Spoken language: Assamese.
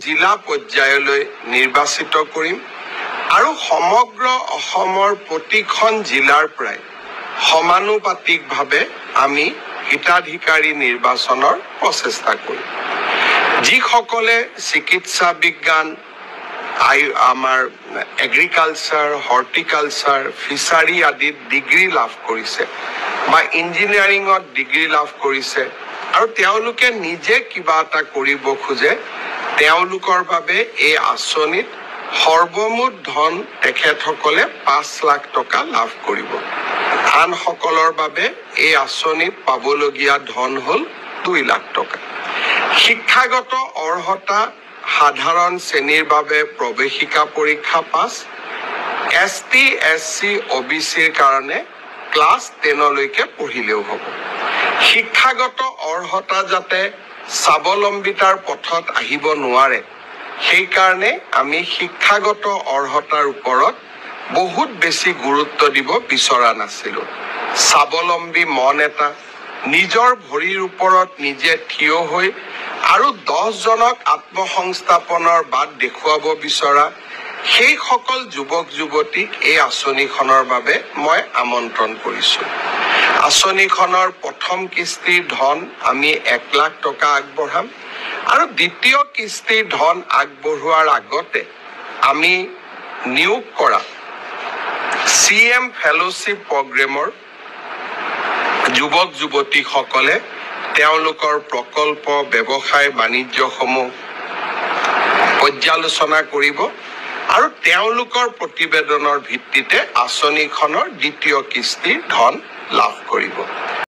জিলা পৰ্যায়লৈ নিৰ্বাচিত কৰিম আৰু সমগ্ৰ অসমৰ প্ৰতিখন জিলাৰ পৰাই সমানুপাতিকভাৱে আমি হিতাধিকাৰী নিৰ্বাচনৰ প্ৰচেষ্টা কৰিম। যিসকলে চিকিৎসা বিজ্ঞান, আমাৰ এগ্ৰিকালচাৰ, হৰ্টিকালচাৰ, ফিচাৰী আদিত ডিগ্ৰী লাভ কৰিছে বা ইঞ্জিনিয়াৰিঙত ডিগ্ৰী লাভ কৰিছে আৰু তেওঁলোকে নিজে কিবা এটা কৰিব খোজে, তেওঁলোকৰ বাবে এই আঁচনিত সৰ্বমুঠ ধন তেখেতসকলে 5 লাখ টকা লাভ কৰিব। আনসকলৰ বাবে এই আঁচনিত পাবলগীয়া ধন হ'ল 2 লাখ টকা। শিক্ষাগত অৰ্হতা সাধাৰণ শ্ৰেণীৰ বাবে প্ৰৱেশিকা পৰীক্ষা পাছ, ST, SC, OBCৰ কাৰণে ক্লাছ 10লৈকে পঢ়িলেও হ'ব। শিক্ষাগত অৰ্হতা যাতে স্বাৱলম্বিতাৰ পথত আহিব নোৱাৰে, সেইকাৰণে আমি শিক্ষাগত অৰ্হতাৰ ওপৰত বহুত বেছি গুৰুত্ব দিব বিচৰা নাছিলোঁ। স্বাৱলম্বী মন এটা, নিজৰ ভৰিৰ ওপৰত নিজে থিয় হৈ আৰু 10 জনক আত্মসংস্থাপনৰ বাট দেখুৱাব বিচৰা সেইসকল যুৱক যুৱতীক এই আঁচনিখনৰ বাবে মই আমন্ত্ৰণ কৰিছোঁ। আঁচনিখনৰ প্ৰথম কিস্তিৰ ধন আমি 1 লাখ টকা আগবঢ়াম আৰু দ্বিতীয় কিস্তিৰ ধন আগবঢ়োৱাৰ আগতে আমি নিয়োগ কৰা CM ফেলোশ্বিপ প্ৰগ্ৰেমৰ যুৱক যুৱতীসকলে তেওঁলোকৰ প্ৰকল্প, ব্যৱসায়, বাণিজ্যসমূহ পৰ্যালোচনা কৰিব আৰু তেওঁলোকৰ প্ৰতিবেদনৰ ভিত্তিতে আঁচনিখনৰ দ্বিতীয় কিস্তিৰ ধন লাভ কৰিব।